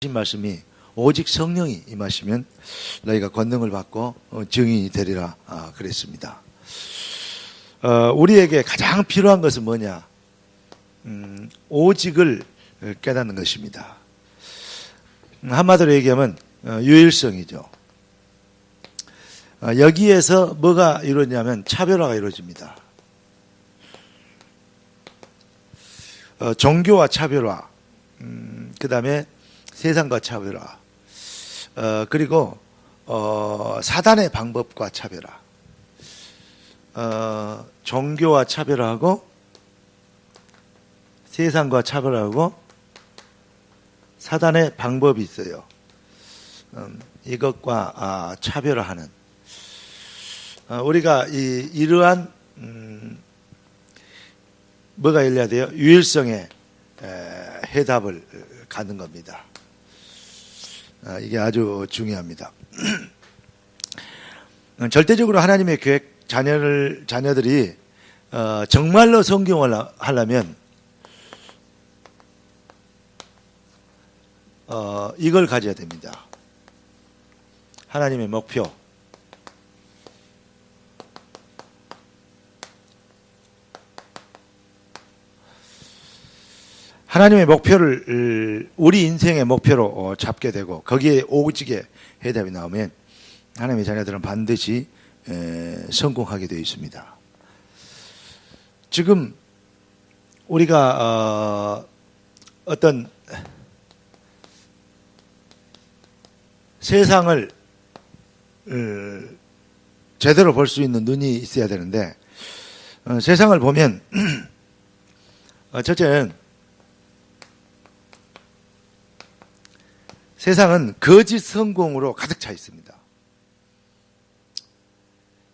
말씀이 오직 성령이 임하시면 너희가 권능을 받고 증인이 되리라 그랬습니다. 우리에게 가장 필요한 것은 뭐냐? 오직을 깨닫는 것입니다. 한마디로 얘기하면 유일성이죠. 여기에서 뭐가 이루어지냐면 차별화가 이루어집니다. 종교와 차별화, 그 다음에 세상과 차별화, 그리고 사단의 방법과 차별화, 종교와 차별화하고 세상과 차별화하고 사단의 방법이 있어요. 이것과 차별화하는, 우리가 이러한 뭐가 열려야 돼요? 유일성의 해답을 갖는 겁니다. 이게 아주 중요합니다. 절대적으로 하나님의 계획, 자녀들이 정말로 성경을 하려면 이걸 가져야 됩니다. 하나님의 목표. 하나님의 목표를 우리 인생의 목표로 잡게 되고 거기에 오직의 해답이 나오면 하나님의 자녀들은 반드시 성공하게 되어 있습니다. 지금 우리가 어떤 세상을 제대로 볼 수 있는 눈이 있어야 되는데 세상을 보면 첫째는 세상은 거짓 성공으로 가득 차 있습니다.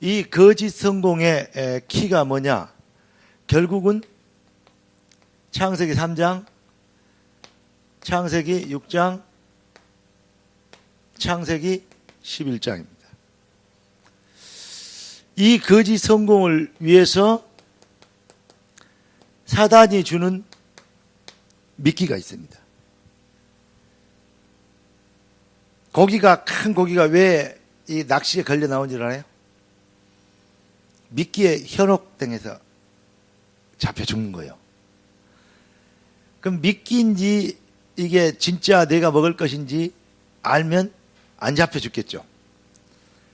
이 거짓 성공의 키가 뭐냐? 결국은 창세기 3장, 창세기 6장, 창세기 11장입니다. 이 거짓 성공을 위해서 사단이 주는 미끼가 있습니다. 큰 고기가 왜 이 낚시에 걸려 나온 줄 알아요? 미끼에 현혹당해서 잡혀 죽는 거예요. 그럼 미끼인지 이게 진짜 내가 먹을 것인지 알면 안 잡혀 죽겠죠.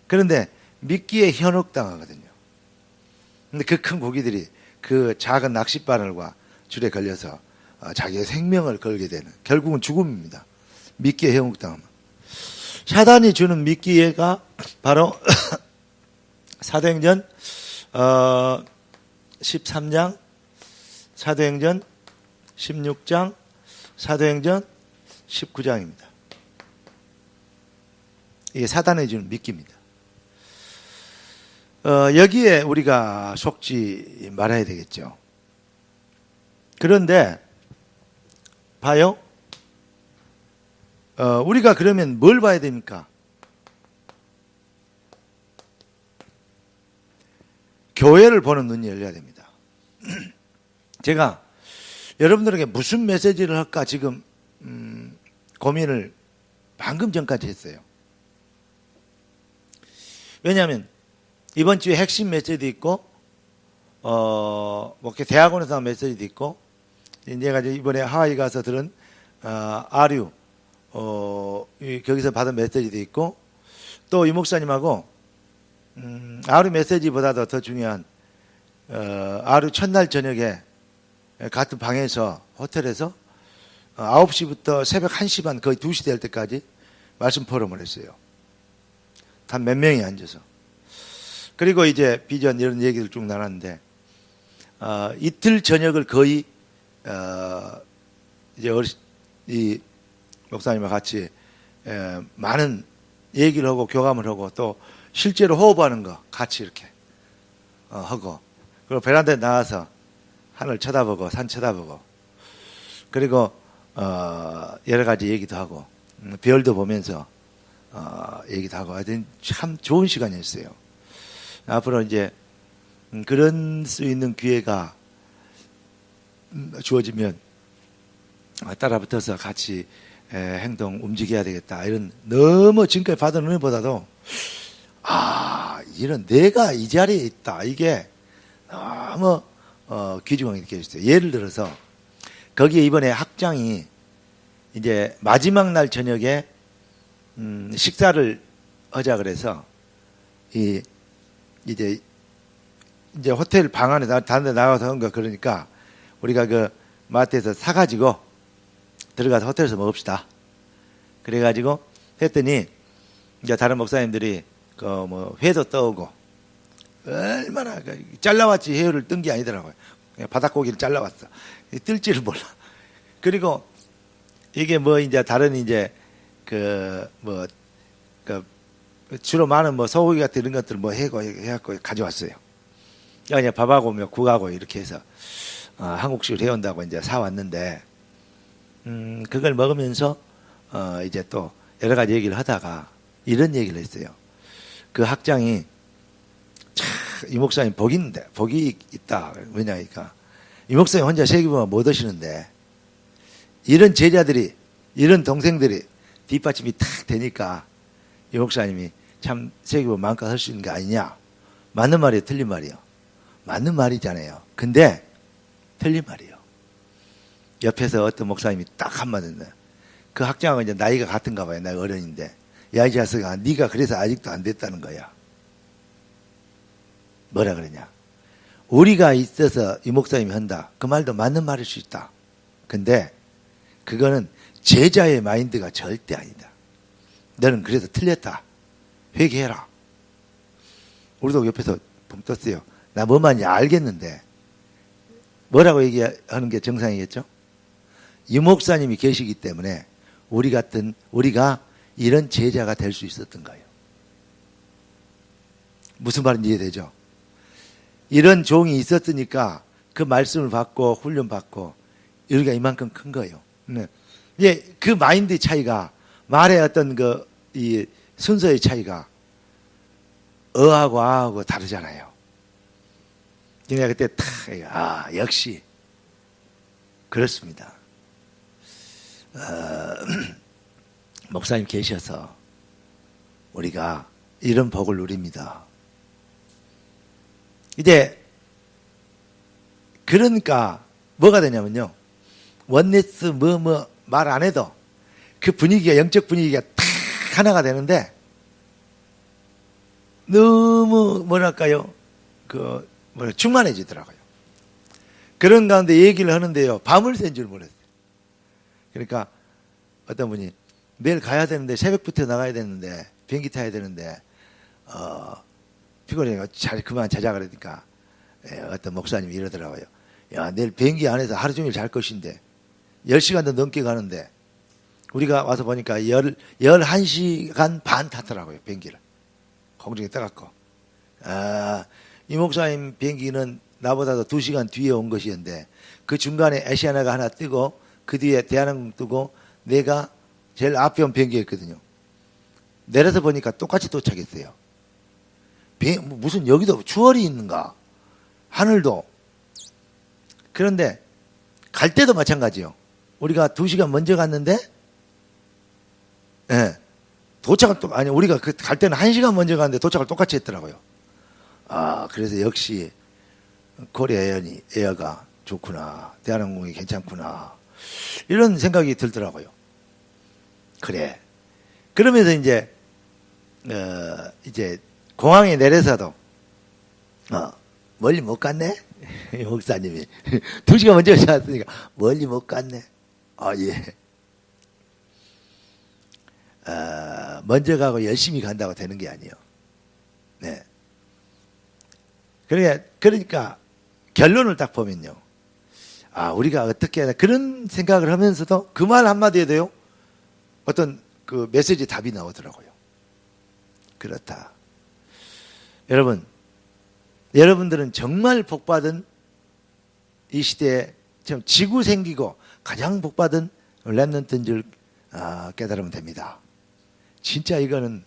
그런데 미끼에 현혹당하거든요. 근데 그 큰 고기들이 그 작은 낚싯바늘과 줄에 걸려서 자기의 생명을 걸게 되는, 결국은 죽음입니다. 미끼에 현혹당하면. 사단이 주는 미끼가 바로 사도행전 13장, 사도행전 16장, 사도행전 19장입니다. 이게 사단이 주는 미끼입니다. 여기에 우리가 속지 말아야 되겠죠. 그런데 봐요. 우리가 그러면 뭘 봐야 됩니까? 교회를 보는 눈이 열려야 됩니다. 제가 여러분들에게 무슨 메시지를 할까 지금 고민을 방금 전까지 했어요. 왜냐하면 이번 주에 핵심 메시지도 있고 뭐 대학원에서 한 메시지도 있고, 내가 이번에 하와이 가서 들은 아류 거기서 받은 메시지도 있고, 또 이 목사님하고 아류 메시지보다도 더 중요한 아류 첫날 저녁에 같은 방에서 호텔에서 9시부터 새벽 1시 반 거의 2시 될 때까지 말씀 포럼을 했어요. 단 몇 명이 앉아서. 그리고 이제 비전 이런 얘기를 쭉 나눴는데 이틀 저녁을 거의 이제 이 목사님과 같이 많은 얘기를 하고 교감을 하고 또 실제로 호흡하는 거 같이 이렇게 하고, 그리고 베란다에 나와서 하늘 쳐다보고 산 쳐다보고, 그리고 여러 가지 얘기도 하고 별도 보면서 얘기도 하고 하여튼 참 좋은 시간이었어요. 앞으로 이제 그런 수 있는 기회가 주어지면 따라붙어서 같이 행동 움직여야 되겠다. 이런 너무 지금까지 받은 은혜보다도 이런 내가 이 자리에 있다. 이게 너무 귀중하게 느껴졌어요. 예를 들어서 거기에 이번에 학장이 이제 마지막 날 저녁에 식사를 하자 그래서 이제 호텔 방 안에 다른 데 나가서 한 거 그러니까 우리가 그 마트에서 사가지고 들어가서 호텔에서 먹읍시다. 그래가지고 했더니 이제 다른 목사님들이 그 뭐 회도 떠오고 얼마나 잘라왔지 회를 뜬 게 아니더라고요. 그냥 바닥고기를 잘라왔어. 뜰지를 몰라. 그리고 이게 뭐 이제 다른 이제 그 주로 많은 뭐 소고기 같은 이런 것들 뭐 해갖고 가져왔어요. 그냥 밥하고 뭐 국하고 이렇게 해서 한국식으로 해온다고 이제 사왔는데 그걸 먹으면서 이제 또 여러 가지 얘기를 하다가 이런 얘기를 했어요. 그 학장이 이 목사님 복이 있다. 왜냐니까 이 목사님 혼자 세기보면 못 하시는데 이런 제자들이 이런 동생들이 뒷받침이 탁 되니까 이 목사님이 참 세기보면 마음껏 할 수 있는 게 아니냐. 맞는 말이에요, 틀린 말이에요? 맞는 말이잖아요. 근데 틀린 말이에요. 옆에서 어떤 목사님이 딱 한마디 했는데 그 학장은 이제 나이가 같은가 봐요. 나이가 어른인데 야 이 자식아 네가 그래서 아직도 안 됐다는 거야. 뭐라 그러냐. 우리가 있어서 이 목사님이 한다. 그 말도 맞는 말일 수 있다. 근데 그거는 제자의 마인드가 절대 아니다. 너는 그래서 틀렸다. 회개해라. 우리도 옆에서 붕 떴어요. 나 뭐 말인지 알겠는데 뭐라고 얘기하는 게 정상이겠죠? 이 목사님이 계시기 때문에 우리가 이런 제자가 될 수 있었던 거예요. 무슨 말인지 이해되죠? 이런 종이 있었으니까 그 말씀을 받고 훈련받고 우리가 이만큼 큰 거예요. 네. 예, 그 마인드 차이가 말의 어떤 이 순서의 차이가 어하고 아하고 다르잖아요. 내가 그때 역시 그렇습니다. 목사님 계셔서 우리가 이런 복을 누립니다. 이제 그러니까 뭐가 되냐면요. 원네스 말 안 해도 그 분위기가 영적 분위기가 탁 하나가 되는데 너무 뭐랄까요? 충만해지더라고요. 그런 가운데 얘기를 하는데요. 밤을 샌 줄 몰랐어요. 그러니까 어떤 분이 내일 가야 되는데 새벽부터 나가야 되는데 비행기 타야 되는데 피곤해 그만 자자 그러니까 어떤 목사님이 이러더라고요. 야 내일 비행기 안에서 하루 종일 잘 것인데 10시간도 넘게 가는데 우리가 와서 보니까 11시간 반 탔더라고요. 비행기를 공중에 떠갖고 이 목사님 비행기는 나보다도 2시간 뒤에 온 것이었는데 그 중간에 아시아나가 하나 뜨고 그 뒤에 대한항공 뜨고 내가 제일 앞에 온 비행기였거든요. 내려서 보니까 똑같이 도착했어요. 무슨 여기도 추월이 있는가? 하늘도. 그런데 갈 때도 마찬가지요. 우리가 2시간 먼저 갔는데 도착을 우리가 갈 때는 1시간 먼저 갔는데 도착을 똑같이 했더라고요. 그래서 역시 코리아 에어가 좋구나. 대한항공이 괜찮구나. 이런 생각이 들더라고요. 그래. 그러면서 이제 공항에 내려서도 멀리 못 갔네? 목사님이 2시간 먼저 오셨으니까 멀리 못 갔네. 예. 먼저 가고 열심히 간다고 되는 게 아니에요. 네. 그러니까 결론을 딱 보면요. 우리가 어떻게 해야 그런 생각을 하면서도 그 말 한마디에도요. 어떤 그 메시지 답이 나오더라고요. 그렇다. 여러분들은 정말 복받은 이 시대에 지구 생기고 가장 복받은 렘넌트인 줄 깨달으면 됩니다. 진짜 이거는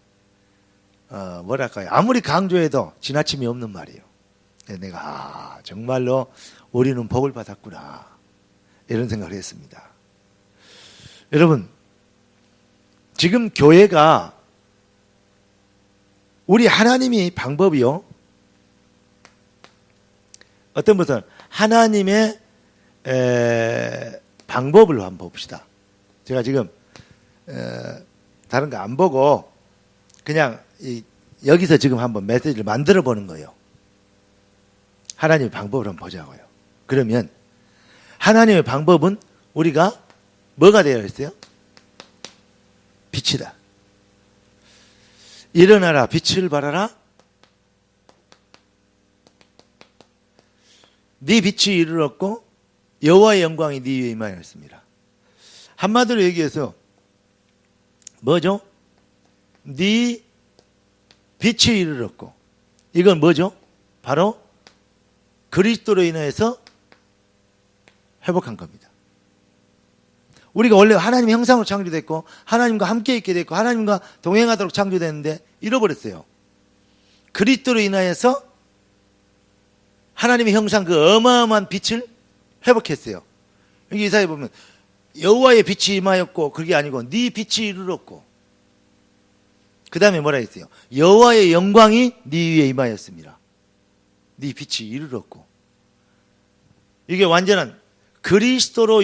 뭐랄까요. 아무리 강조해도 지나침이 없는 말이에요. 내가 정말로 우리는 복을 받았구나 이런 생각을 했습니다. 여러분 지금 교회가 우리 하나님이 방법이요. 어떤 분은 하나님의 방법을 한번 봅시다. 제가 지금 다른 거 안 보고 그냥 여기서 지금 한번 메시지를 만들어 보는 거예요. 하나님의 방법을 한번 보자고요. 그러면 하나님의 방법은 우리가 뭐가 되어 있어요? 빛이다. 일어나라, 빛을 발하라. 네 빛이 이르렀고 여호와의 영광이 네 위에 임하였습니다. 한마디로 얘기해서 뭐죠? 네 빛이 이르렀고, 이건 뭐죠? 바로 그리스도로 인해서 회복한 겁니다. 우리가 원래 하나님의 형상으로 창조됐고 하나님과 함께 있게 됐고 하나님과 동행하도록 창조됐는데 잃어버렸어요. 그리스도로 인하여서 하나님의 형상 그 어마어마한 빛을 회복했어요. 여기 이사야에 보면 여호와의 빛이 임하였고, 그게 아니고 네 빛이 이르렀고, 그 다음에 뭐라 했어요? 여호와의 영광이 네 위에 임하였습니다. 네 빛이 이르렀고. 이게 완전한 그리스도로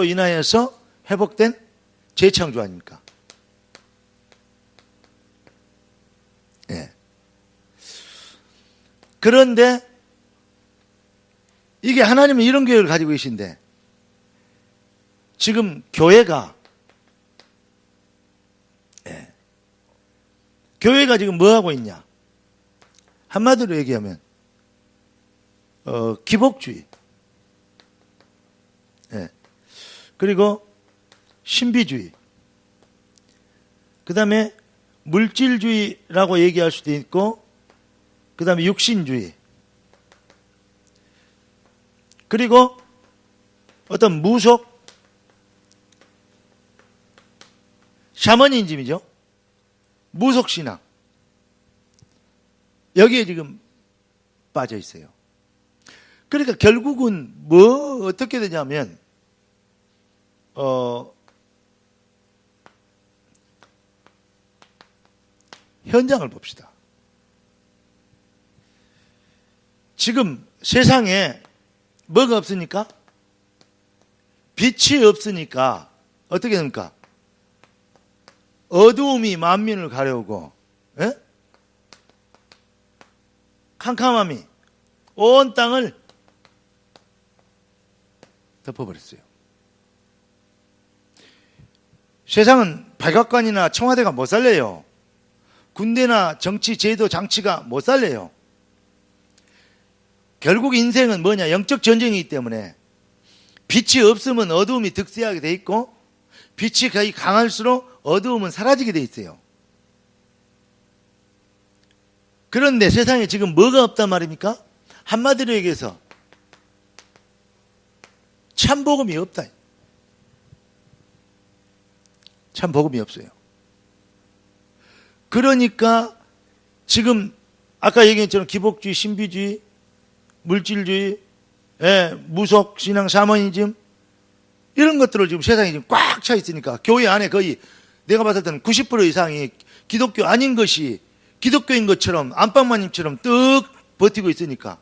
인하여서 회복된 재창조 아닙니까? 예. 그런데 이게 하나님은 이런 교회를 가지고 계신데 지금 교회가 교회가 지금 뭐 하고 있냐? 한마디로 얘기하면 기복주의, 그리고 신비주의, 그 다음에 물질주의라고 얘기할 수도 있고, 그 다음에 육신주의, 그리고 어떤 무속 샤머니즘이죠. 무속신앙, 여기에 지금 빠져 있어요. 그러니까 결국은 어떻게 되냐면 현장을 봅시다. 지금 세상에 뭐가 없으니까? 빛이 없으니까 어떻게 됩니까? 어두움이 만민을 가려오고, 캄캄함이 온 땅을 덮어버렸어요. 세상은 백악관이나 청와대가 못 살려요. 군대나 정치, 제도, 장치가 못 살려요. 결국 인생은 뭐냐? 영적 전쟁이기 때문에 빛이 없으면 어두움이 득세하게 돼 있고, 빛이 거의 강할수록 어두움은 사라지게 돼 있어요. 그런데 세상에 지금 뭐가 없단 말입니까? 한마디로 얘기해서 참 복음이 없다. 참 복음이 없어요. 그러니까 지금 아까 얘기했처럼 기복주의, 신비주의, 물질주의, 무속 신앙, 샤머니즘, 이런 것들을 지금 세상에 지금 꽉 차 있으니까 교회 안에 거의 내가 봤을 때는 90% 이상이 기독교 아닌 것이 기독교인 것처럼 안방마님처럼 뜩 버티고 있으니까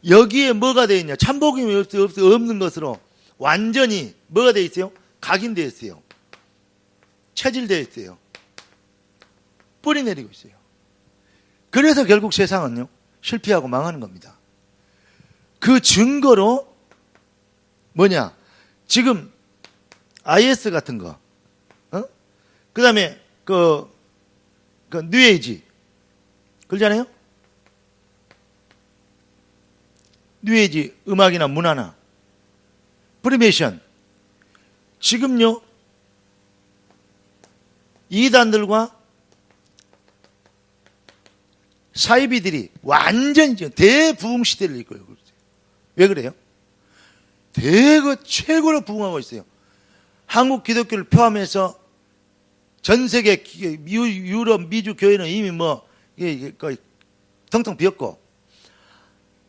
여기에 뭐가 되어 있냐? 참복음이 없는 것으로 완전히 뭐가 되어 있어요? 각인되어 있어요. 체질되어 있어요. 뿌리 내리고 있어요. 그래서 결국 세상은요, 실패하고 망하는 겁니다. 그 증거로 뭐냐? 지금 IS 같은 거, 그 다음에 그 뉴에이지, 그러잖아요? 뉴에이지 음악이나 문화나 프리메이션, 지금요 이단들과 사이비들이 완전히 대부흥 시대를 이끌고 있어요. 왜 그래요? 최고로 부흥하고 있어요. 한국 기독교를 포함해서 전 세계 유럽, 미주 교회는 이미 거의 텅텅 비었고,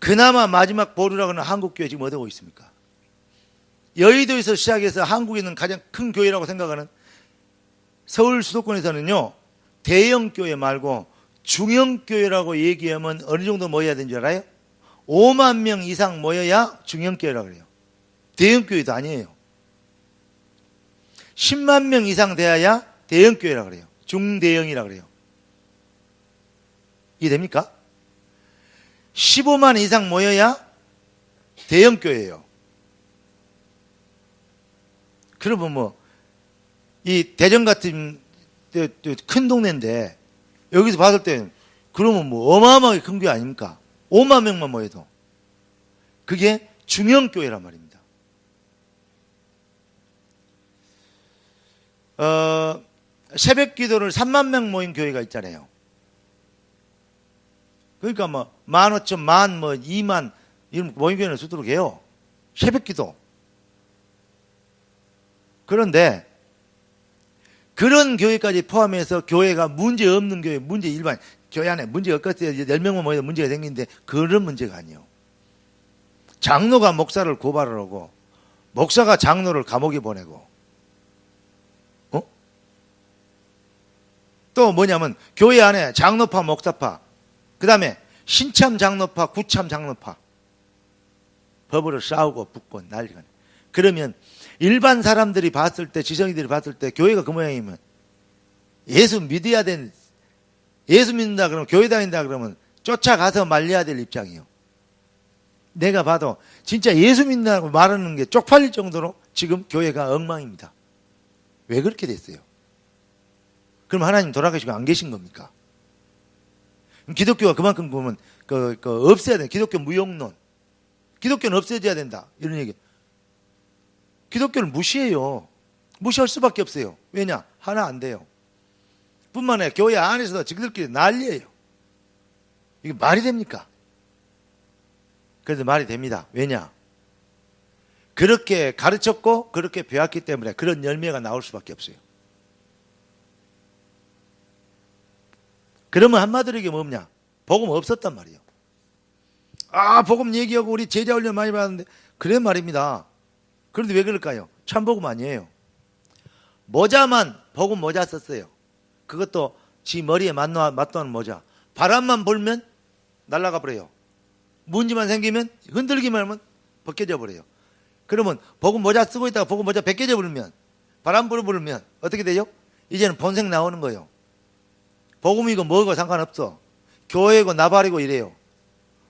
그나마 마지막 보루라고 하는 한국 교회 지금 어디 오고 있습니까? 여의도에서 시작해서 한국에 있는 가장 큰 교회라고 생각하는 서울 수도권에서는요, 대형 교회 말고 중형 교회라고 얘기하면 어느 정도 모여야 되는 줄 알아요? 5만 명 이상 모여야 중형 교회라고 그래요. 대형 교회도 아니에요. 10만 명 이상 돼야 대형 교회라고 그래요. 중대형이라고 그래요. 이해됩니까? 15만 이상 모여야 대형 교회예요. 그러면 뭐 이 대전 같은 큰 동네인데 여기서 봤을 때 그러면 뭐 어마어마하게 큰 교회 아닙니까? 5만 명만 모여도 그게 중형 교회란 말입니다. 새벽 기도를 3만 명 모인 교회가 있잖아요. 그러니까 뭐 15,000, 만, 뭐 2만 이런 모인 교회는 수두룩 해요. 새벽 기도. 그런데 그런 교회까지 포함해서 교회가 문제 없는 교회, 문제 일반 교회 안에 문제가 없겠어요. 10명만 모여도 문제가 생기는데 그런 문제가 아니에요. 장로가 목사를 고발을 하고 목사가 장로를 감옥에 보내고 또 뭐냐면 교회 안에 장로파, 목사파, 그 다음에 신참 장로파, 구참 장로파 법으로 싸우고 붙고 난리가 나요. 그러면 일반 사람들이 봤을 때, 지성이들이 봤을 때 교회가 그 모양이면 예수 믿어야 되는, 예수 믿는다 그러면 교회 다닌다 그러면 쫓아가서 말려야 될 입장이에요. 내가 봐도 진짜 예수 믿는다고 말하는 게 쪽팔릴 정도로 지금 교회가 엉망입니다. 왜 그렇게 됐어요? 그럼 하나님 돌아가시고 안 계신 겁니까? 기독교가 그만큼 보면 없애야 돼. 기독교 무용론. 기독교는 없애져야 된다. 이런 얘기. 기독교는 무시해요. 무시할 수밖에 없어요. 왜냐? 하나 안 돼요. 뿐만 아니라 교회 안에서도 지들끼리 난리예요. 이게 말이 됩니까? 그래도 말이 됩니다. 왜냐? 그렇게 가르쳤고 그렇게 배웠기 때문에 그런 열매가 나올 수밖에 없어요. 그러면 한마디로 이게 뭐냐? 복음 없었단 말이에요. 아, 복음 얘기하고 우리 제자 훈련 많이 받았는데 그래 말입니다. 그런데 왜 그럴까요? 참 복음 아니에요. 모자만 복음 모자 썼어요. 그것도 지 머리에 맞도는 모자. 바람만 불면 날아가 버려요. 문제만 생기면 흔들기만 하면 벗겨져 버려요. 그러면 복음 모자 쓰고 있다가 복음 모자 벗겨져 버리면 바람 불면 어떻게 돼요? 이제는 본색 나오는 거예요. 복음이고 뭐고 상관없어. 교회고 나발이고 이래요.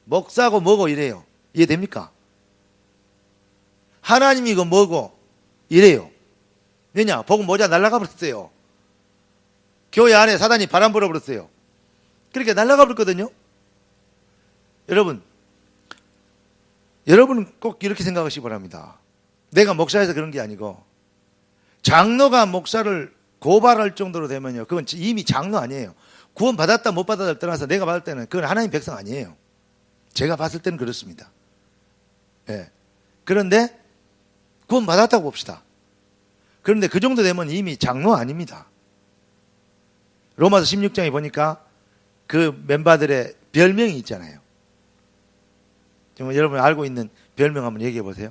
목사고 뭐고 이래요. 이해됩니까? 하나님이고 뭐고 이래요. 왜냐? 복음 모자 날아가 버렸어요. 교회 안에 사단이 바람 불어버렸어요. 그렇게 날아가 버렸거든요. 여러분은 꼭 이렇게 생각하시기 바랍니다. 내가 목사해서 그런 게 아니고 장로가 목사를 고발할 정도로 되면요, 그건 이미 장로 아니에요. 구원 받았다 못 받았다를 떠나서 내가 봤을 때는 그건 하나님 백성 아니에요. 제가 봤을 때는 그렇습니다. 예. 그런데 구원 받았다고 봅시다. 그런데 그 정도 되면 이미 장로 아닙니다. 로마서 16장에 보니까 그 멤버들의 별명이 있잖아요. 정말 여러분이 알고 있는 별명 한번 얘기해 보세요.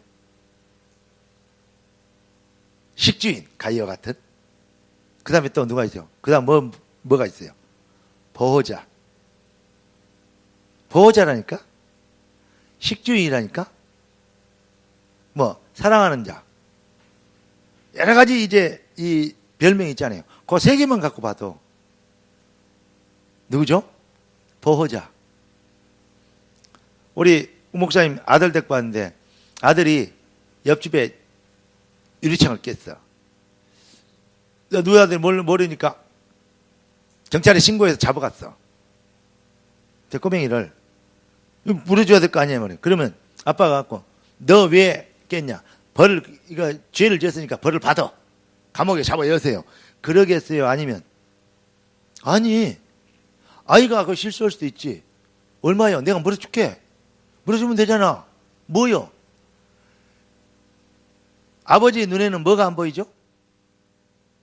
식주인, 가이어 같은. 그 다음에 또 누가 있죠? 그 다음 뭐가 있어요? 보호자. 보호자라니까? 식주인이라니까? 뭐, 사랑하는 자. 여러 가지 이제 이 별명이 있잖아요. 그 세 개만 갖고 봐도. 누구죠? 보호자. 우리 목사님 아들 데리고 왔는데 아들이 옆집에 유리창을 깼어. 누구 아들 모르니까 경찰에 신고해서 잡아갔어. 제 꼬맹이를. 물어줘야 될 거 아니에요. 말이에요. 그러면 아빠가 갖고 너 왜 깼냐? 이거 죄를 지었으니까 벌을 받아. 감옥에 잡아 여세요. 그러겠어요? 아니면 아니, 아이가 그 실수할 수도 있지. 얼마요? 내가 물어줄게. 물어주면 되잖아. 뭐요? 아버지 눈에는 뭐가 안 보이죠?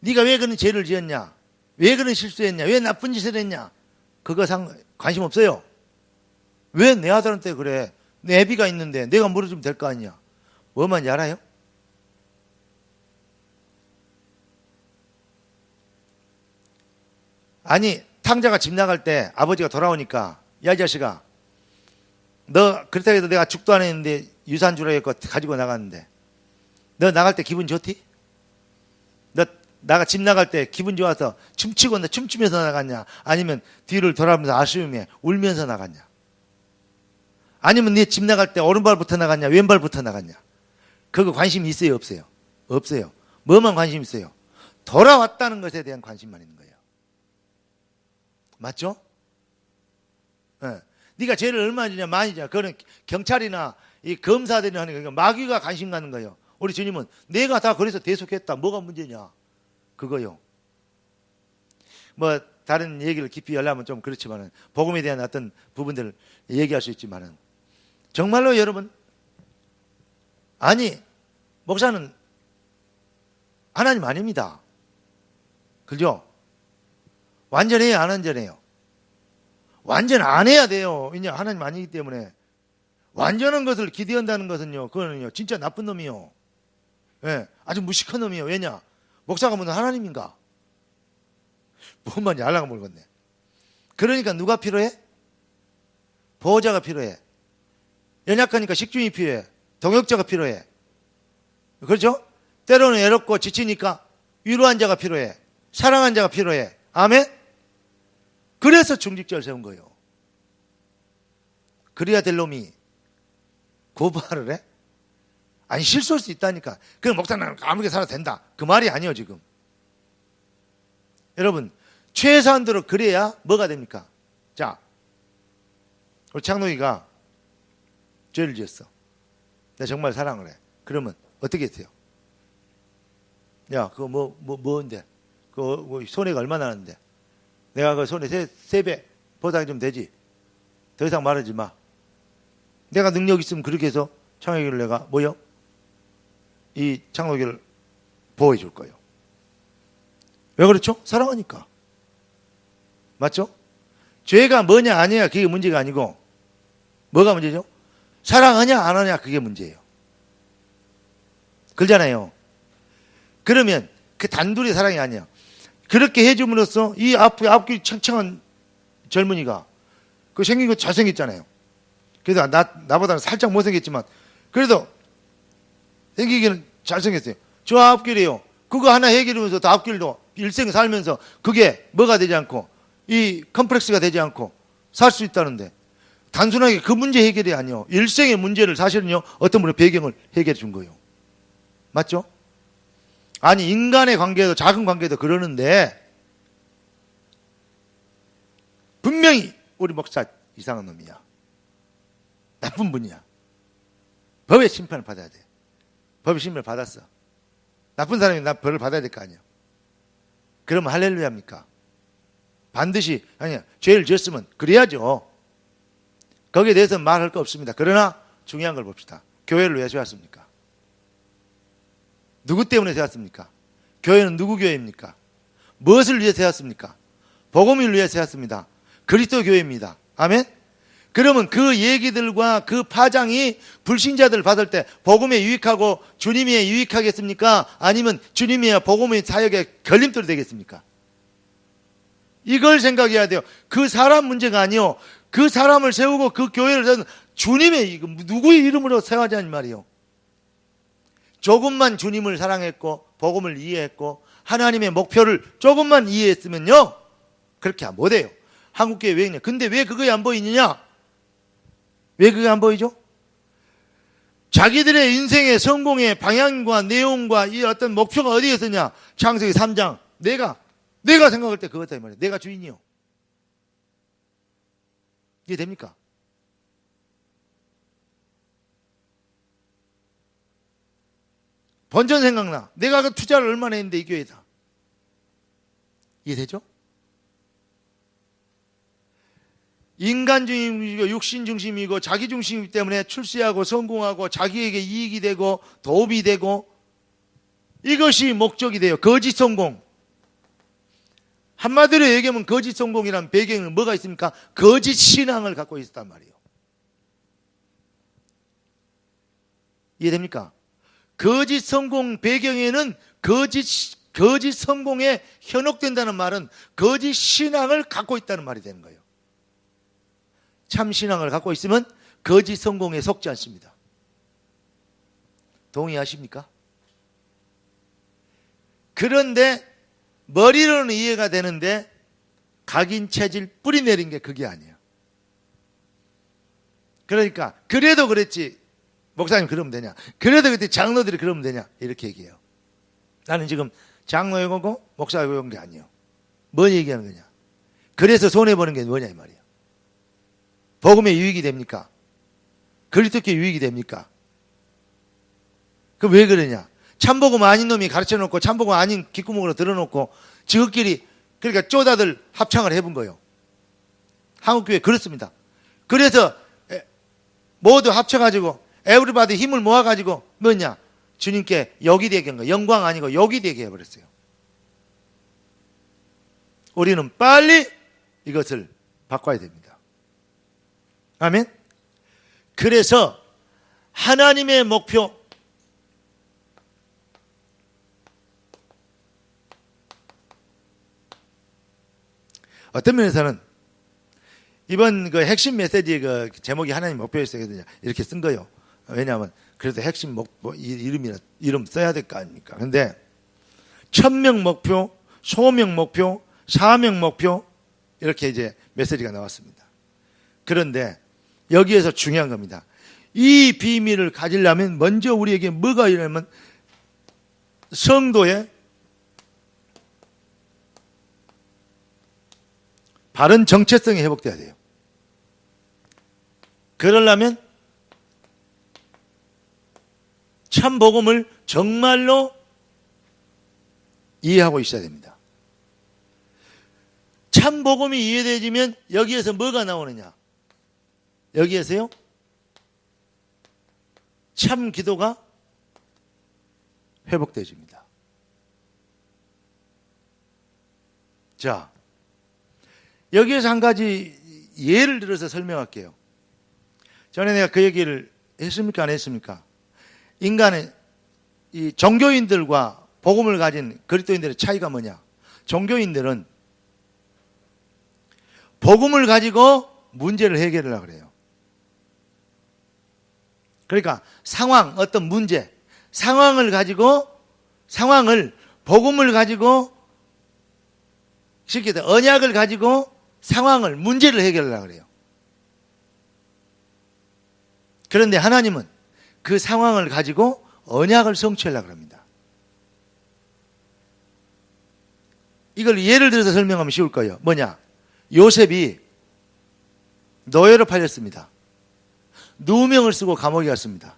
네가 왜 그런 죄를 지었냐? 왜 그런 실수했냐? 왜 나쁜 짓을 했냐? 그거 관심 없어요. 왜 내 아들한테 그래? 내 애비가 있는데 내가 물어주면 될 거 아니냐? 뭐 말인지 알아요? 아니 탕자가 집 나갈 때 아버지가 돌아오니까 야 이 자식아 너 그렇다고 해도 내가 죽도 안 했는데 유산 주라 해서 가지고 나갔는데 너 나갈 때 기분 좋디? 너 집 나갈 때 기분 좋아서 춤추고 너 춤추면서 나갔냐? 아니면 뒤를 돌아보면서 아쉬움에 울면서 나갔냐? 아니면 네 집 나갈 때 오른발부터 나갔냐? 왼발부터 나갔냐? 그거 관심이 있어요? 없어요? 없어요. 뭐만 관심 있어요? 돌아왔다는 것에 대한 관심만 있는 거예요. 맞죠? 네. 네가 죄를 얼마나 지냐 많이 지냐 그거는 경찰이나 이 검사들이 하는 거예요. 마귀가 관심 가는 거예요. 우리 주님은 내가 다 그래서 대속했다. 뭐가 문제냐? 그거요. 뭐 다른 얘기를 깊이 하려면 좀 그렇지만은 복음에 대한 어떤 부분들을 얘기할 수 있지만은 정말로 여러분 아니 목사는 하나님 아닙니다. 그죠? 완전해요, 안 완전해요? 완전 안 해야 돼요. 이제 하나님 아니기 때문에 완전한 것을 기대한다는 것은요, 그거는요, 진짜 나쁜 놈이요. 예, 아주 무식한 놈이요. 왜냐? 목사가 무슨 하나님인가? 뭔 말인지 알라가 모르겠네. 그러니까 누가 필요해? 보호자가 필요해. 연약하니까 식중이 필요해. 동역자가 필요해. 그렇죠? 때로는 외롭고 지치니까 위로한 자가 필요해. 사랑한 자가 필요해. 아멘? 그래서 중직자를 세운 거예요. 그래야 될 놈이 고발을 해? 아니 실수할 수 있다니까. 그럼 목사는 아무렇게 살아도 된다. 그 말이 아니에요 지금. 여러분 최소한대로 그래야 뭐가 됩니까? 자, 우리 창록이가 죄를 지었어. 내가 정말 사랑을 해. 그러면 어떻게 했어요? 야 그거 뭔데? 그거 손해가 얼마나 나는데? 내가 그 손해 3배 보상이 좀 되지. 더 이상 말하지 마. 내가 능력 있으면 그렇게 해서 창록이를 내가 뭐요? 이 창록이를 보호해 줄 거예요. 왜 그렇죠? 사랑하니까. 맞죠? 죄가 뭐냐 아니냐 그게 문제가 아니고 뭐가 문제죠? 사랑하냐 안 하냐 그게 문제예요. 그러잖아요. 그러면 그 단둘이 사랑이 아니야. 그렇게 해줌으로써 이 앞길 창창한 젊은이가 그 생긴 거 잘생겼잖아요. 그래도 나보다는 살짝 못생겼지만 그래도 생기기는 잘생겼어요. 저 앞길이에요. 그거 하나 해결하면서 또 앞길도 일생 살면서 그게 뭐가 되지 않고 이 컴플렉스가 되지 않고 살 수 있다는데 단순하게 그 문제 해결이 아니요. 일생의 문제를 사실은요 어떤 분의 배경을 해결해 준 거예요. 맞죠? 아니 인간의 관계도 작은 관계도 그러는데 분명히 우리 목사 이상한 놈이야. 나쁜 분이야. 법의 심판을 받아야 돼. 법의 심판을 받았어. 나쁜 사람이 나 벌을 받아야 될 거 아니야. 그러면 할렐루야입니까? 반드시 아니야. 죄를 지었으면 그래야죠. 거기에 대해서는 말할 거 없습니다. 그러나 중요한 걸 봅시다. 교회를 왜 세웠습니까? 누구 때문에 세웠습니까? 교회는 누구 교회입니까? 무엇을 위해 세웠습니까? 복음을 위해 세웠습니다. 그리스도 교회입니다. 아멘? 그러면 그 얘기들과 그 파장이 불신자들 받을 때 복음에 유익하고 주님에 유익하겠습니까? 아니면 주님의 복음의 사역에 걸림돌이 되겠습니까? 이걸 생각해야 돼요. 그 사람 문제가 아니요. 그 사람을 세우고 그 교회를 세우는 주님의 누구의 이름으로 세워자는 말이에요. 조금만 주님을 사랑했고 복음을 이해했고 하나님의 목표를 조금만 이해했으면요 그렇게 못해요. 한국교회 왜 있냐? 근데 왜 그거에 안 보이느냐? 왜 그게 안 보이죠? 자기들의 인생의 성공의 방향과 내용과 이 어떤 목표가 어디에 있었냐? 창세기 3장 내가 생각할 때 그거다 이 말이에요. 내가 주인이요. 이해 됩니까? 본전 생각나. 내가 그 투자를 얼마나 했는데 이 교회다. 이해되죠? 인간 중심이고 육신 중심이고 자기 중심이기 때문에 출세하고 성공하고 자기에게 이익이 되고 도움이 되고 이것이 목적이 돼요. 거짓 성공. 한마디로 얘기하면 거짓 성공이란 배경은 뭐가 있습니까? 거짓 신앙을 갖고 있었단 말이에요. 이해됩니까? 거짓 성공 배경에는 거짓 거짓 성공에 현혹된다는 말은 거짓 신앙을 갖고 있다는 말이 되는 거예요. 참 신앙을 갖고 있으면 거짓 성공에 속지 않습니다. 동의하십니까? 그런데 머리로는 이해가 되는데 각인 체질 뿌리 내린 게 그게 아니에요. 그러니까 그래도 그랬지 목사님 그러면 되냐, 그래도 그때 장로들이 그러면 되냐, 이렇게 얘기해요. 나는 지금 장로에 오고 목사에 온 게 아니에요. 뭘 얘기하는 거냐, 그래서 손해보는 게 뭐냐 이 말이에요. 복음에 유익이 됩니까? 그리스도께 유익이 됩니까? 그 왜 그러냐, 참복음 아닌 놈이 가르쳐놓고 참복음 아닌 귓구멍으로 들어놓고 지극끼리 그러니까 쪼다들 합창을 해본 거예요. 한국교회 그렇습니다. 그래서 모두 합쳐가지고 에브리바디 힘을 모아가지고 뭐냐, 주님께 역이 되게 한 거예요. 영광 아니고 역이 되게 해버렸어요. 우리는 빨리 이것을 바꿔야 됩니다. 아멘. 그래서 하나님의 목표, 어떤 면에서는 이번 그 핵심 메시지 그 제목이 하나님 목표였어요. 이렇게 쓴 거예요. 왜냐하면 그래도 핵심 이름 써야 될 거 아닙니까? 근데 1000명 목표, 소명 목표, 사명 목표 이렇게 이제 메시지가 나왔습니다. 그런데 여기에서 중요한 겁니다. 이 비밀을 가지려면 먼저 우리에게 뭐가 이러면 성도의 바른 정체성이 회복돼야 돼요. 그러려면 참 복음을 정말로 이해하고 있어야 됩니다. 참 복음이 이해되지면 여기에서 뭐가 나오느냐? 여기에서요, 참 기도가 회복되집니다. 자, 여기에서 한 가지 예를 들어서 설명할게요. 전에 내가 그 얘기를 했습니까? 안 했습니까? 인간의 이 종교인들과 복음을 가진 그리스도인들의 차이가 뭐냐? 종교인들은 복음을 가지고 문제를 해결하려고 그래요. 그러니까 상황, 어떤 문제, 상황을 가지고, 복음을 가지고, 쉽게 말해 언약을 가지고 상황을, 문제를 해결하려고 그래요. 그런데 하나님은 그 상황을 가지고 언약을 성취하려고 합니다. 이걸 예를 들어서 설명하면 쉬울 거예요. 뭐냐? 요셉이 노예로 팔렸습니다. 누명을 쓰고 감옥에 갔습니다.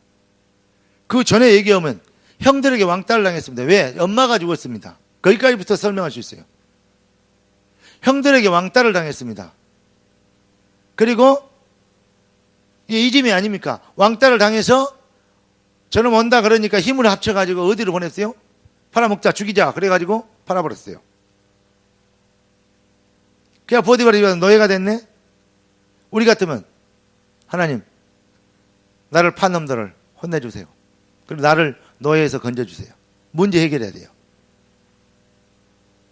그 전에 얘기하면 형들에게 왕따를 당했습니다. 왜? 엄마가 죽었습니다. 거기까지부터 설명할 수 있어요. 형들에게 왕따를 당했습니다. 그리고 이게 이짐이 아닙니까? 왕따를 당해서 저놈 온다 그러니까 힘을 합쳐가지고 어디로 보냈어요? 팔아먹자, 죽이자 그래가지고 팔아버렸어요. 그냥 보디발이 노예가 됐네? 우리 같으면 하나님 나를 판 놈들을 혼내주세요. 그리고 나를 노예에서 건져주세요. 문제 해결해야 돼요.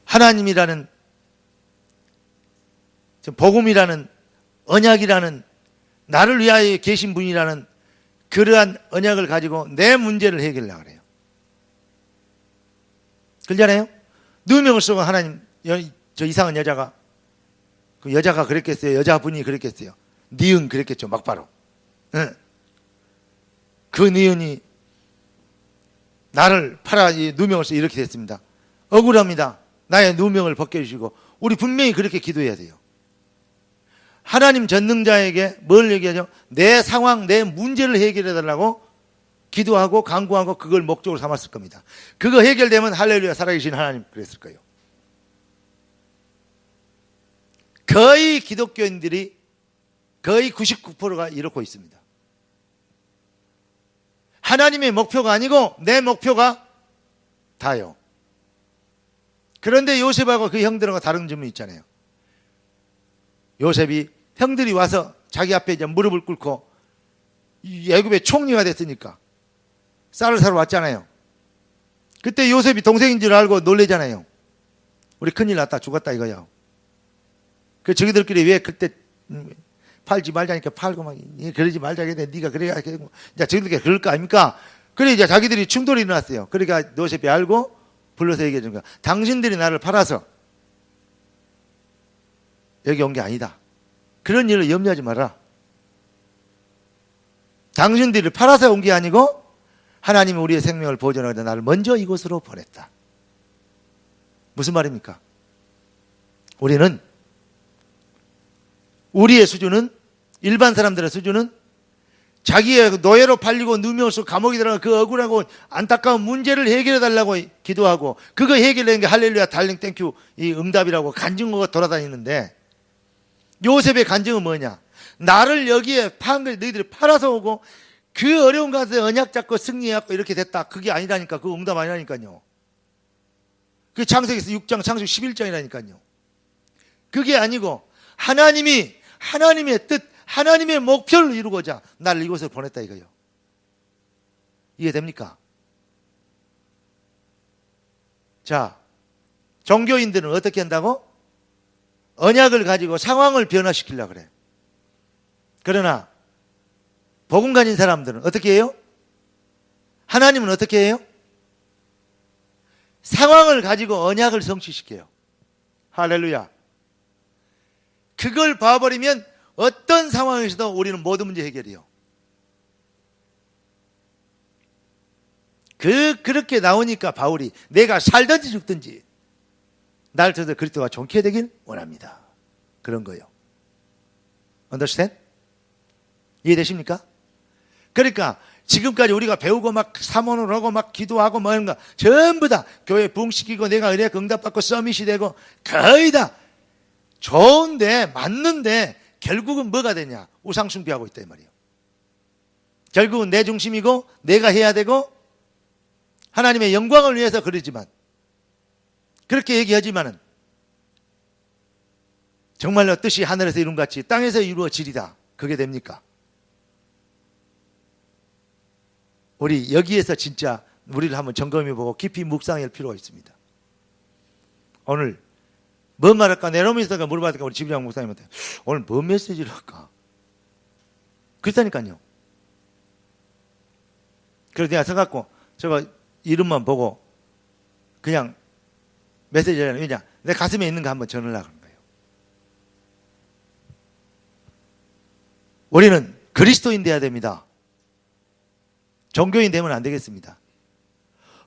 하나님이라는 복음이라는 언약이라는 나를 위하여 계신 분이라는 그러한 언약을 가지고 내 문제를 해결하려고 그래요. 그러잖아요? 누명을 쓰고 하나님, 저 이상한 여자가, 그 여자가 그랬겠어요? 여자분이 그랬겠어요? 니은 그랬겠죠, 막바로. 응. 그 니은이 나를 팔아 누명을 쓰고 이렇게 됐습니다. 억울합니다. 나의 누명을 벗겨주시고. 우리 분명히 그렇게 기도해야 돼요. 하나님 전능자에게 뭘 얘기하죠? 내 상황, 내 문제를 해결해달라고 기도하고 간구하고 그걸 목적으로 삼았을 겁니다. 그거 해결되면 할렐루야 살아계신 하나님 그랬을 거예요. 거의 기독교인들이 거의 99%가 이렇고 있습니다. 하나님의 목표가 아니고 내 목표가 다요. 그런데 요셉하고 그 형들하고 다른 점이 있잖아요. 요셉이 형들이 와서 자기 앞에 이제 무릎을 꿇고 애굽의 총리가 됐으니까 쌀을 사러 왔잖아요. 그때 요셉이 동생인 줄 알고 놀래잖아요. 우리 큰일 났다, 죽었다 이거야. 그 저기들끼리 왜 그때 팔지 말자니까 팔고 막 그러지 말자 했는데 네가 그래야 이제 저기들끼리 그럴 거 아닙니까? 그래 이제 자기들이 충돌이 일어났어요. 그러니까 요셉이 알고 불러서 얘기해 준 거야. 당신들이 나를 팔아서 여기 온 게 아니다. 그런 일을 염려하지 마라. 당신들이 팔아서 온 게 아니고 하나님이 우리의 생명을 보존하기 위해 나를 먼저 이곳으로 보냈다. 무슨 말입니까? 우리의 수준은, 일반 사람들의 수준은 자기의 노예로 팔리고 누명수 감옥에 들어가 그 억울하고 안타까운 문제를 해결해 달라고 기도하고 그거 해결된 게 할렐루야 달링 땡큐 이 응답이라고 간증하고 돌아다니는데, 요셉의 간증은 뭐냐? 나를 여기에 판 거 너희들이 팔아서 오고 그 어려운 가운데 언약 잡고 승리해갖고 이렇게 됐다. 그게 아니라니까. 그 응답 아니라니까요. 그 창세기에서 6장 창세기 11장이라니까요. 그게 아니고 하나님의 뜻, 하나님의 목표를 이루고자 나를 이곳에 보냈다 이거예요. 이해됩니까? 자, 종교인들은 어떻게 한다고? 언약을 가지고 상황을 변화시키려고 그래. 그러나 복음 가진 사람들은 어떻게 해요? 하나님은 어떻게 해요? 상황을 가지고 언약을 성취시켜요. 할렐루야. 그걸 봐버리면 어떤 상황에서도 우리는 모든 문제 해결이요. 그렇게 나오니까 바울이 내가 살든지 죽든지 날 통해서 그리스도가 존귀해 되길 원합니다. 그런 거예요. Understand? 이해되십니까? 그러니까 지금까지 우리가 배우고 막 사모를 하고 막 기도하고 뭐 하는 거 전부 다 교회 부흥시키고 내가 의뢰 응답받고 서밋이 되고 거의 다 좋은데 맞는데 결국은 뭐가 되냐? 우상숭배하고 있다 이 말이에요. 결국은 내 중심이고 내가 해야 되고 하나님의 영광을 위해서 그러지만 그렇게 얘기하지만은 정말로 뜻이 하늘에서 이룬 같이 땅에서 이루어지리다. 그게 됩니까? 우리 여기에서 진짜 우리를 한번 점검해보고 깊이 묵상할 필요가 있습니다. 오늘 뭔 말할까? 내려오면서 물어봤으니까 우리 집장 목사님한테 오늘 뭔 메시지를 할까? 그렇다니까요. 그래서 내가 서갖고 저거 이름만 보고 그냥 메시지를 그냥 내 가슴에 있는 거 한번 전하려고 하는 거예요. 우리는 그리스도인 돼야 됩니다. 종교인 되면 안 되겠습니다.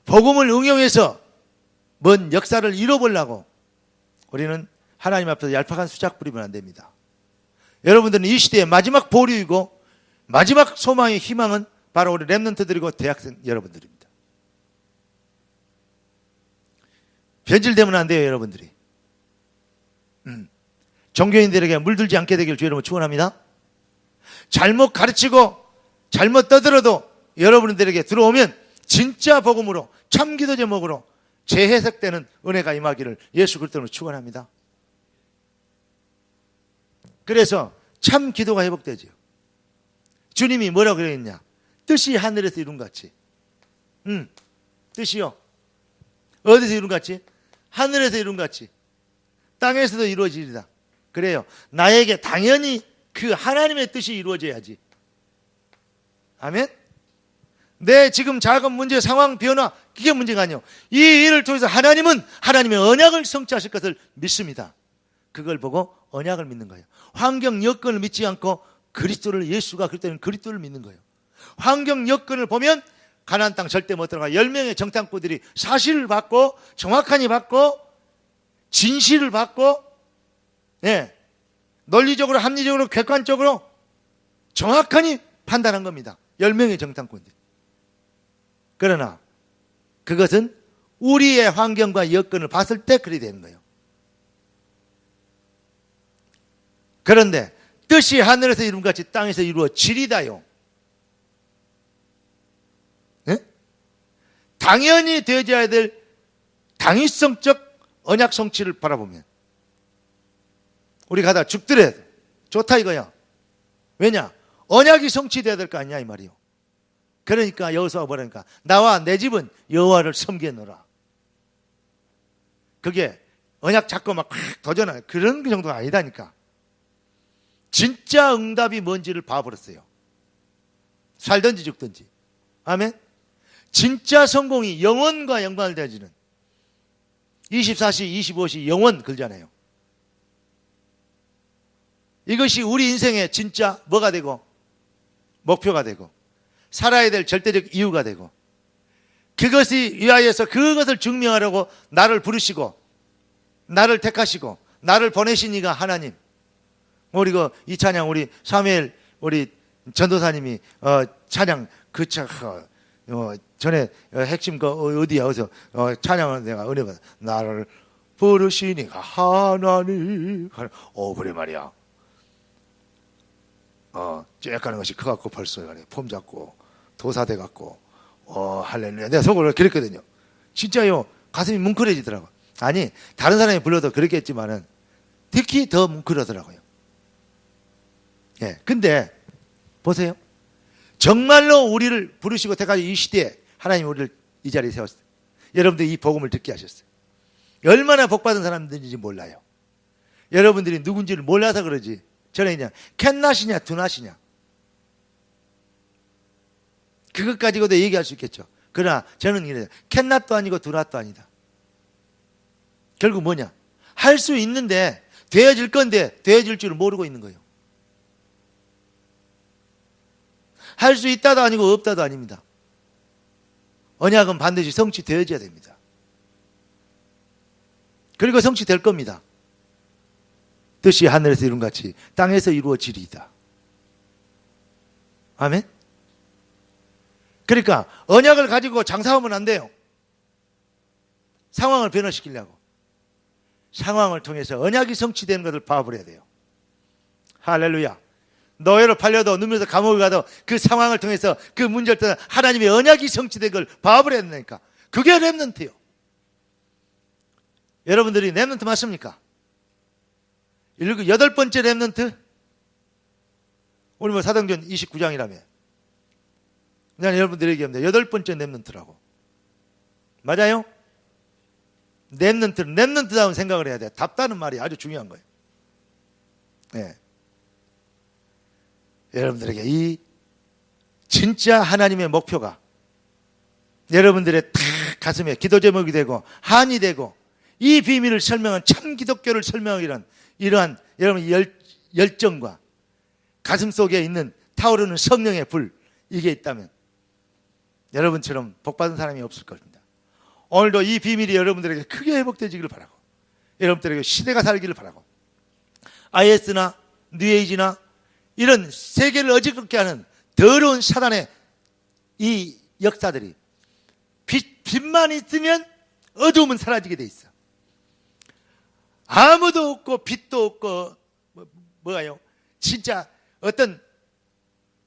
복음을 응용해서 뭔 역사를 이뤄보려고 우리는 하나님 앞에서 얄팍한 수작 부리면 안 됩니다. 여러분들은 이 시대의 마지막 보류이고 마지막 소망의 희망은 바로 우리 렘넌트들이고 대학생 여러분들입니다. 변질되면 안 돼요, 여러분들이. 종교인들에게 물들지 않게 되길 주 여러분 축원합니다. 잘못 가르치고 잘못 떠들어도 여러분들에게 들어오면 진짜 복음으로 참 기도 제목으로 재해석되는 은혜가 임하기를 예수 그리스도로 축원합니다. 그래서 참 기도가 회복되죠. 주님이 뭐라고 그랬냐? 뜻이 하늘에서 이룬 같이. 뜻이요. 어디서 이룬 같이? 하늘에서 이룬 같이. 땅에서도 이루어지리다. 그래요. 나에게 당연히 그 하나님의 뜻이 이루어져야지. 아멘? 내 지금 작은 문제, 상황, 변화, 그게 문제가 아니에요. 이 일을 통해서 하나님은 하나님의 언약을 성취하실 것을 믿습니다. 그걸 보고 언약을 믿는 거예요. 환경 여건을 믿지 않고 그리스도를, 예수가 그리스도는 그리스도를 믿는 거예요. 환경 여건을 보면 가나안 땅 절대 못 들어가. 10명의 정탐꾼들이 사실을 받고 정확하니 받고 진실을 받고 논리적으로 합리적으로 객관적으로 정확하니 판단한 겁니다. 10명의 정탐꾼들. 그러나 그것은 우리의 환경과 여건을 봤을 때 그리 되는 거예요. 그런데 뜻이 하늘에서 이룬 같이 땅에서 이루어지리다요. 당연히 되어야 될 당위성적 언약 성취를 바라보면 우리 가다 죽더라도 좋다 이거야. 왜냐? 언약이 성취돼야 될 거 아니냐 이 말이요. 그러니까 여호수아가 뭐라니까? 나와 내 집은 여호와를 섬기노라. 그게 언약 잡고 막 도전하는 그런 정도가 아니다니까. 진짜 응답이 뭔지를 봐버렸어요. 살든지 죽든지. 아멘. 진짜 성공이 영원과 연관을 되어지는 24시 25시 영원 그러잖아요. 이것이 우리 인생의 진짜 뭐가 되고 목표가 되고 살아야 될 절대적 이유가 되고 그것이 위하여서 그것을 증명하려고 나를 부르시고 나를 택하시고 나를 보내신 이가 하나님. 우리 이 찬양 우리 사무엘 우리 전도사님이 찬양 전에 핵심 어디야 어디서 찬양을 내가 은혜 받아 나를 부르시니가 하나님. 그래 말이야. 쬐까는 것이 커갖고 벌써 폼 잡고 도사돼 갖고 할렐루야. 내가 속으로 그랬거든요. 진짜요. 가슴이 뭉클해지더라고. 아니 다른 사람이 불러도 그렇겠지만은 특히 더 뭉클하더라고요. 예. 근데 보세요. 정말로 우리를 부르시고 택하신 이 시대에 하나님 우리를 이 자리에 세웠어요. 여러분들 이 복음을 듣게 하셨어요. 얼마나 복받은 사람들인지 몰라요. 여러분들이 누군지를 몰라서 그러지. 저는 그냥 캔낫이냐 두낫이냐 그것 가지고도 얘기할 수 있겠죠. 그러나 저는 이래요. 캔낫도 아니고 두낫도 아니다. 결국 뭐냐? 할 수 있는데 되어질 건데 되어질 줄을 모르고 있는 거예요. 할 수 있다도 아니고 없다도 아닙니다. 언약은 반드시 성취되어져야 됩니다. 그리고 성취될 겁니다. 뜻이 하늘에서 이룬 같이 땅에서 이루어지리이다. 아멘? 그러니까 언약을 가지고 장사하면 안 돼요. 상황을 변화시키려고. 상황을 통해서 언약이 성취되는 것을 봐버려야 돼요. 할렐루야. 노예로 팔려도 누면서 감옥에 가도 그 상황을 통해서 그 문제를 떠나 하나님의 언약이 성취된 걸 봐버려야 된다니까. 그게 렘넌트예요. 여러분들이 렘넌트 맞습니까? 8번째 렘넌트? 오늘 뭐 사도행전 29장이라며. 난 여러분들에게 얘기합니다. 8번째 렘넌트라고. 맞아요? 렘넌트다운 생각을 해야 돼. 답다는 말이 아주 중요한 거예요. 네. 여러분들에게 이 진짜 하나님의 목표가 여러분들의 다 가슴에 기도 제목이 되고 한이 되고 이 비밀을 설명한 참 기독교를 설명하기란 이러한 여러분의 열정과 가슴 속에 있는 타오르는 성령의 불 이게 있다면 여러분처럼 복받은 사람이 없을 겁니다. 오늘도 이 비밀이 여러분들에게 크게 회복되기를 바라고 여러분들에게 시대가 살기를 바라고 IS나 뉴에이지나 이런 세계를 어지럽게 하는 더러운 사단의 이 역사들이 빛만 있으면 어두움은 사라지게 돼 있어. 아무도 없고 빛도 없고 뭐가요? 진짜 어떤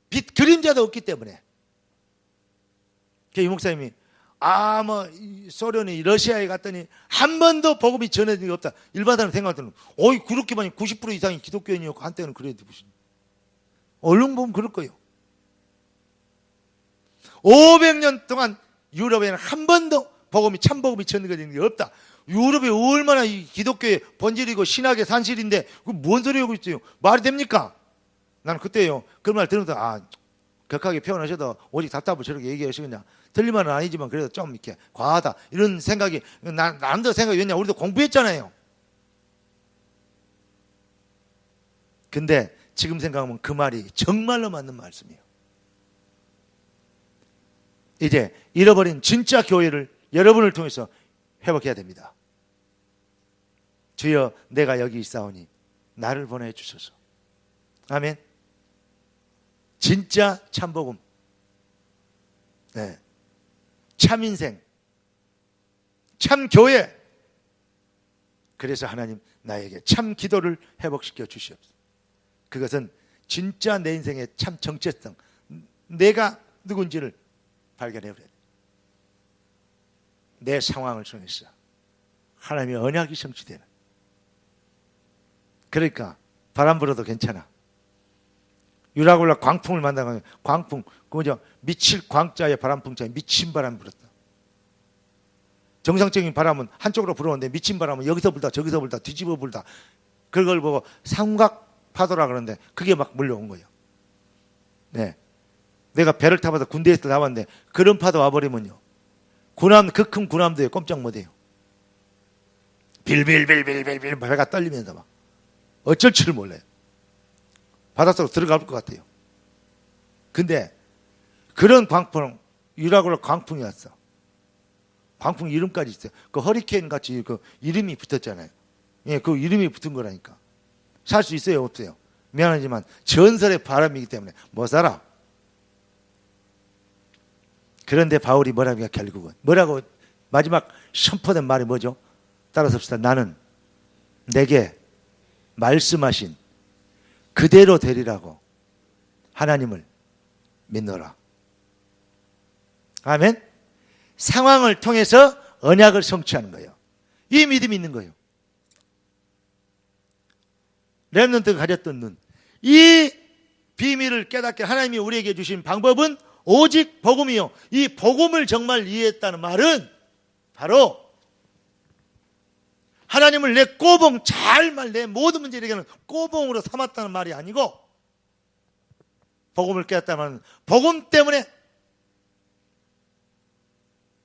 빛 그림자도 없기 때문에 이 목사님이 소련이 러시아에 갔더니 한 번도 복음이 전해진 게 없다. 일반 사람 생각하면 그렇게 많이 90% 이상이 기독교인이었고 한때는 그래도 무슨 얼른 보면 그럴 거예요. 500년 동안 유럽에는 한 번도 참복음이 전해진 게 없다. 유럽이 얼마나 이 기독교의 본질이고 신학의 산실인데 뭔 소리 하고 있어요. 말이 됩니까? 나는 그때요. 그런 말 들으면서 격하게 표현하셔도 오직 답답을 저렇게 얘기하시겠냐. 틀린 말은 아니지만 그래도 좀 이렇게 과하다. 이런 생각이 남들 생각이 왜냐. 우리도 공부했잖아요. 근데 지금 생각하면 그 말이 정말로 맞는 말씀이에요. 이제 잃어버린 진짜 교회를 여러분을 통해서 회복해야 됩니다. 주여 내가 여기 있사오니 나를 보내주소서. 아멘. 진짜 참복음, 네. 참인생, 참교회. 그래서 하나님 나에게 참 기도를 회복시켜 주시옵소서. 그것은 진짜 내 인생의 참 정체성, 내가 누군지를 발견해 버려야 돼. 내 상황을 통해서 하나님의 언약이 성취되는. 그러니까 바람 불어도 괜찮아. 유라굴라 광풍을 만나면 광풍, 그거죠. 미칠 광자의 바람풍자에 미친 바람이 불었다. 정상적인 바람은 한쪽으로 불어오는데 미친 바람은 여기서 불다 저기서 불다 뒤집어 불다. 그걸 보고 삼각파도라 그러는데 그게 막 몰려온 거예요. 네. 내가 배를 타봐서 군대에서 나왔는데 그런 파도 와버리면요. 군함, 그 큰 군함도에 꼼짝 못해요. 빌빌빌빌빌빌 배가 떨리면서 막 어쩔 줄을 몰라요. 바닷속으로 들어갈 것 같아요. 근데 그런 광풍, 유라굴라 광풍이 왔어. 광풍 이름까지 있어요. 그 허리케인 같이 그 이름이 붙었잖아요. 예, 그 이름이 붙은 거라니까. 살 수 있어요, 없어요? 미안하지만 전설의 바람이기 때문에 못 살아. 그런데 바울이 뭐라고 결국은 뭐라고 마지막 선포된 말이 뭐죠? 따라서 봅시다. 나는 내게 말씀하신 그대로 되리라고 하나님을 믿노라. 아멘. 상황을 통해서 언약을 성취하는 거예요. 이 믿음이 있는 거예요. 렘넌트가 가졌던 눈. 이 비밀을 깨닫게 하나님이 우리에게 주신 방법은 오직 복음이요. 이 복음을 정말 이해했다는 말은 바로 하나님을 내 꼬봉 내 모든 문제를 해결하는 꼬봉으로 삼았다는 말이 아니고 복음을 깨닫다는 말은 복음 때문에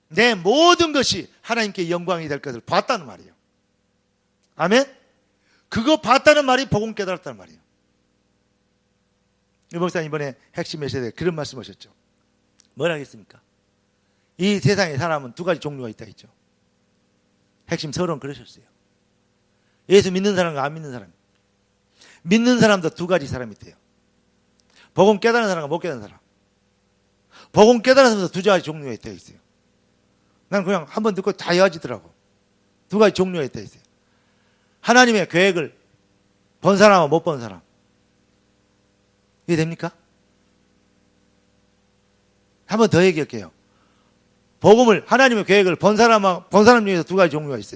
내 모든 것이 하나님께 영광이 될 것을 봤다는 말이에요. 아멘? 그거 봤다는 말이 복음 깨달았다는 말이에요. 이 목사님 이번에 핵심 메시지에 그런 말씀 하셨죠. 뭐라 하겠습니까? 이 세상에 사람은 두 가지 종류가 있다 했죠. 핵심 서론 그러셨어요. 예수 믿는 사람과 안 믿는 사람. 믿는 사람도 두 가지 사람이 있대요. 복음 깨달은 사람과 못 깨달은 사람. 복음 깨달은 사람도 두 가지 종류가 있다 했어요. 난 그냥 한번 듣고 다 이어지더라고. 두 가지 종류가 있다 했어요. 하나님의 계획을 본 사람과 못 본 사람. 이해됩니까? 한 번 더 얘기할게요. 복음을, 하나님의 계획을 본 사람 중에서 두 가지 종류가 있어요.